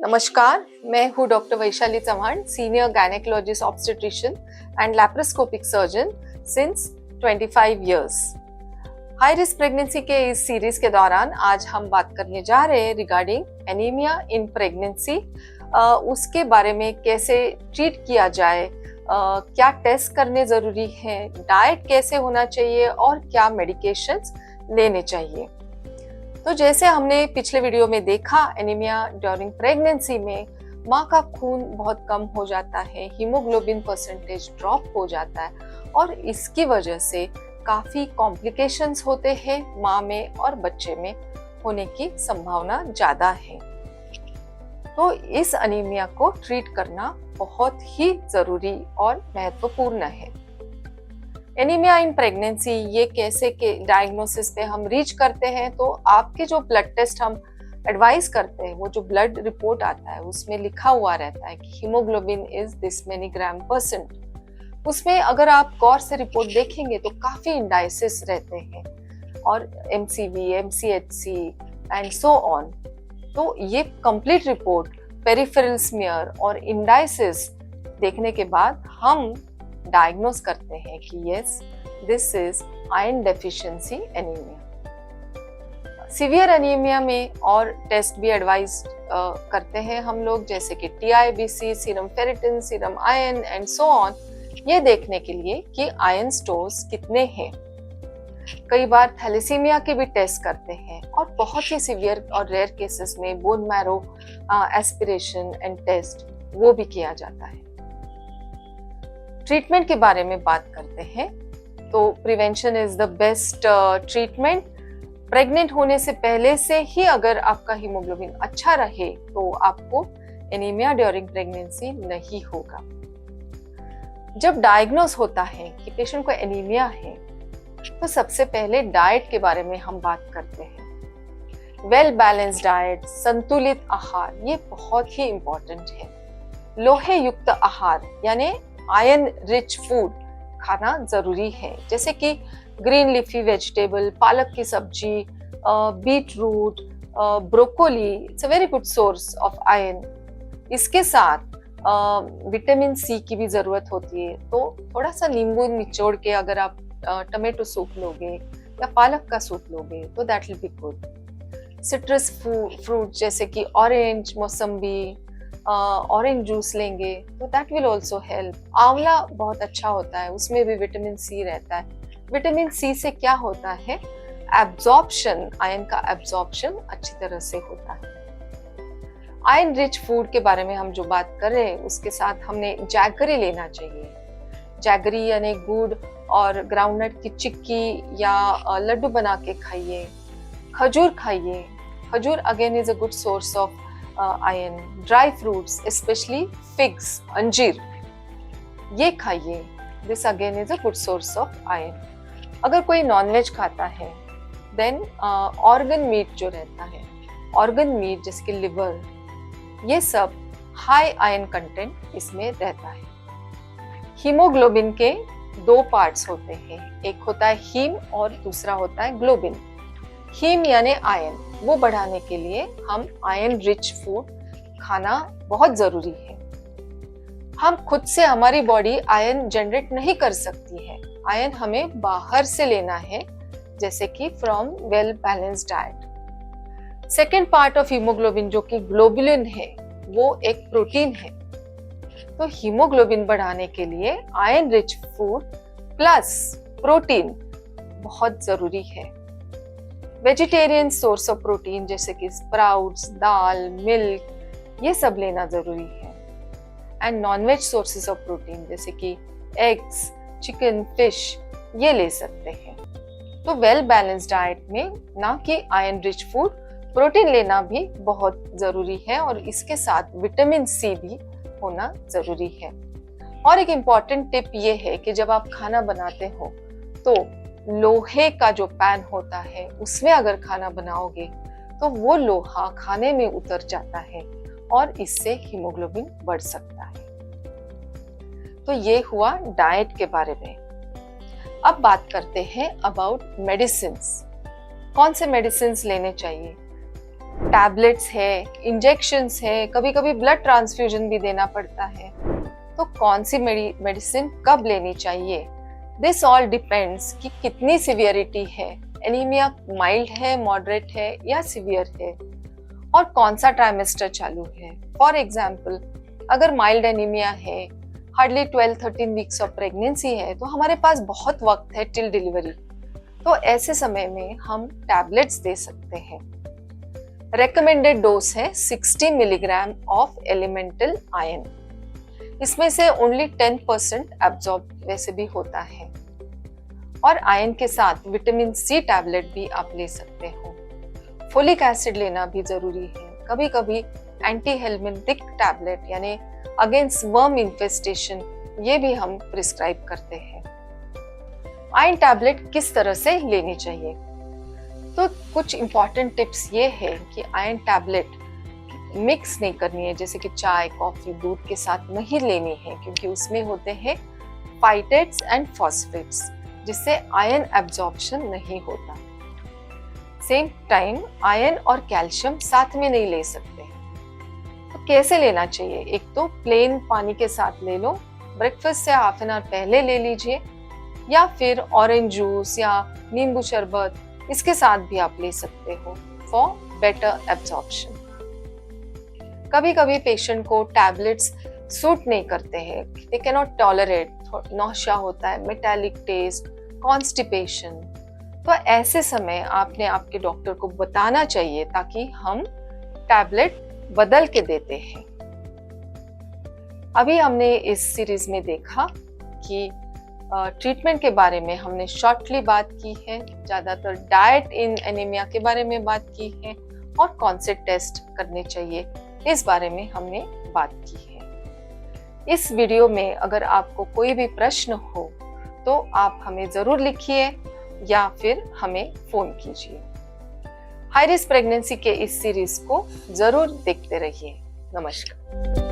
नमस्कार, मैं हूँ doctor Vaishali Chauhan, senior gynaecologist obstetrician and laparoscopic surgeon since 25 years. High risk pregnancy के इस सीरीज के दौरान आज हम बात करने जा रहे हैं रिगार्डिंग एनीमिया इन प्रेगनेंसी। उसके बारे में कैसे ट्रीट किया जाए, क्या टेस्ट करने जरूरी है, डाइट कैसे होना चाहिए और क्या मेडिकेशंस लेने चाहिए। तो जैसे हमने पिछले वीडियो में देखा, एनीमिया ड्यूरिंग प्रेगनेंसी में माँ का खून बहुत कम हो जाता है, हीमोग्लोबिन परसेंटेज ड्रॉप हो जाता है और इसकी वजह से काफी कॉम्प्लिकेशंस होते हैं माँ में और बच्चे में होने की संभावना ज्यादा है। तो इस एनीमिया को ट्रीट करना बहुत ही जरूरी और महत्वपूर्ण है। एनीमिया इन प्रेगनेंसी ये कैसे के डायग्नोसिस पे हम रीच करते हैं, तो आपके जो ब्लड टेस्ट हम एडवाइस करते हैं, वो जो ब्लड रिपोर्ट आता है उसमें लिखा हुआ रहता है कि haemoglobin is this many gram %। उसमें अगर आप गौर से रिपोर्ट देखेंगे तो काफी इंडाइसिस रहते हैं और MCV, MCHC and so on. तो ये कंप्लीट रिपोर्ट, पेरिफेरल स्मीयर और इंडाइसिस देखने के बाद हम डायग्नोस करते हैं कि yes, this is iron deficiency anaemia. Severe anaemia में और टेस्ट भी एडवाइज करते हैं हम लोग, जैसे कि TIBC, serum ferritin, serum iron and so on, ये देखने के लिए कि आयरन स्टोर्स कितने हैं। कई बार थैलेसीमिया के भी टेस्ट करते हैं और बहुत ही सीवियर और रेयर केसेस में bone marrow aspiration and test वो भी किया जाता है। ट्रीटमेंट के बारे में बात करते हैं तो prevention is the best treatment. Pregnant होने से पहले से ही अगर आपका हीमोग्लोबिन अच्छा रहे तो आपको एनीमिया ड्यूरिंग प्रेगनेंसी नहीं होगा। जब डायग्नोस होता है कि पेशेंट को एनीमिया है तो सबसे पहले डाइट के बारे में हम बात करते हैं। वेल बैलेंस्ड डाइट, संतुलित आहार, ये बहुत ही इंपॉर्टेंट है। लोहे युक्त आहार यानी आयरन रिच फूड खाना जरूरी है, जैसे कि ग्रीन लीफी वेजिटेबल, पालक की सब्जी, beetroot, broccoli, it's a very good source of iron. इसके साथ विटामिन C की भी जरूरत होती है, तो थोड़ा सा नींबू निचोड़ के अगर आप टमेटो सूप लोगे या पालक का सूप लोगे तो that will be good. Citrus fruit जैसे कि ऑरेंज, मौसम्बी, ऑरेंज जूस लेंगे तो दैट विल ऑल्सो हेल्प। आंवला बहुत अच्छा होता है, उसमें भी विटामिन C रहता है। विटामिन C से क्या होता है, एब्जॉर्प्शन, आयरन का एब्जॉर्प्शन अच्छी तरह से होता है। आयरन रिच फूड के बारे में हम जो बात कर रहे हैं उसके साथ हमने जैगरी लेना चाहिए। जैगरी यानी गुड़ और ग्राउंडनट की चिक्की या लड्डू बना के खाइए। खजूर खाइए, खजूर again is a good source of iron. Dry fruits specially figs, अंजीर, ये खाइए, this again is a good source of iron. अगर कोई नॉनवेज खाता है देन ऑर्गन मीट जो रहता है, ऑर्गन मीट जैसे कि लिवर, ये सब हाई आयरन कंटेंट इसमें रहता है। हीमोग्लोबिन के दो पार्ट्स होते हैं, एक होता है हीम और दूसरा होता है ग्लोबिन। हीम यानी आयरन, वो बढ़ाने के लिए हम आयरन रिच फूड खाना बहुत जरूरी है। हम खुद से हमारी बॉडी आयरन जनरेट नहीं कर सकती है, आयरन हमें बाहर से लेना है, जैसे कि from well balanced diet. Second part of haemoglobin जो कि ग्लोबुलिन है, वो एक प्रोटीन है। तो हीमोग्लोबिन बढ़ाने के लिए iron rich food plus protein बहुत जरूरी है। वेजिटेरियन सोर्स ऑफ प्रोटीन जैसे कि स्प्राउट्स, दाल, मिल्क, ये सब लेना जरूरी है। And nonveg sources of protein जैसे कि एग्स, चिकन, फिश, ये ले सकते हैं। तो वेल बैलेंस्ड डाइट में ना कि आयरन रिच फूड, प्रोटीन लेना भी बहुत जरूरी है और इसके साथ विटामिन C भी होना जरूरी है। और एक इम्पॉर्टेंट टिप ये है कि जब आप खाना बनाते हो तो लोहे का जो पैन होता है उसमें अगर खाना बनाओगे तो वो लोहा खाने में उतर जाता है और इससे हीमोग्लोबिन बढ़ सकता है। तो ये हुआ डाइट के बारे में। अब बात करते हैं अबाउट मेडिसिन्स। कौन से मेडिसिन्स लेने चाहिए। टैबलेट्स है, इंजेक्शंस है, कभी कभी ब्लड ट्रांसफ्यूजन भी देना पड़ता है। तो कौन सी मेडिसिन कब लेनी चाहिए, दिस ऑल डिपेंड्स कि कितनी सिवियरिटी है, एनीमिया माइल्ड है, मॉडरेट है या सिवियर है, और कौन सा ट्राइमेस्टर चालू है। फॉर एग्जाम्पल, अगर माइल्ड एनीमिया है, हार्डली 12-13 वीक्स ऑफ प्रेगनेंसी है, तो हमारे पास बहुत वक्त है टिल डिलीवरी। तो ऐसे समय में हम टैबलेट्स दे सकते हैं। रेकमेंडेड डोज है 60 मिलीग्राम ऑफ एलिमेंटल आयन। इसमें से ओनली 10% एब्जॉर्ब वैसे भी होता है। और आयन के साथ विटामिन सी टैबलेट भी आप ले सकते हो। फोलिक एसिड लेना भी जरूरी है। कभी कभी एंटी हेलमिंथिक टैबलेट यानी अगेंस्ट वर्म इन्फेस्टेशन, ये भी हम प्रिस्क्राइब करते हैं। आयरन टैबलेट किस तरह से लेनी चाहिए, तो कुछ इंपॉर्टेंट टिप्स ये है कि आयरन टैबलेट मिक्स नहीं करनी है, जैसे कि चाय, कॉफी, दूध के साथ नहीं लेनी है, क्योंकि उसमें होते हैं फाइटेट्स एंड फॉस्फेट्स, जिससे आयरन एब्जॉर्प्शन नहीं होता। सेम टाइम आयरन और कैल्शियम साथ में नहीं ले सकते। तो कैसे लेना चाहिए, एक तो प्लेन पानी के साथ ले लो, ब्रेकफास्ट से हाफ एन आवर पहले ले लीजिए, या फिर ऑरेंज जूस या नींबू शरबत, इसके साथ भी आप ले सकते हो फॉर बेटर एब्जॉर्प्शन। कभी कभी पेशेंट को टैबलेट्स सूट नहीं करते हैं, they can not tolerate, nausea होता है, मेटालिक टेस्ट, कॉन्स्टिपेशन। तो ऐसे समय आपने आपके डॉक्टर को बताना चाहिए, ताकि हम टैबलेट बदल के देते हैं। अभी हमने इस सीरीज में देखा कि ट्रीटमेंट के बारे में हमने शॉर्टली बात की है, ज़्यादातर डाइट इन एनीमिया के बारे में बात की है, और कौन से टेस्ट करने चाहिए इस बारे में हमने बात की है। इस वीडियो में अगर आपको कोई भी प्रश्न हो तो आप हमें ज़रूर लिखिए या फिर हमें फ़ोन कीजिए। हाई रिस्क प्रेगनेंसी के इस सीरीज को ज़रूर देखते रहिए। नमस्कार।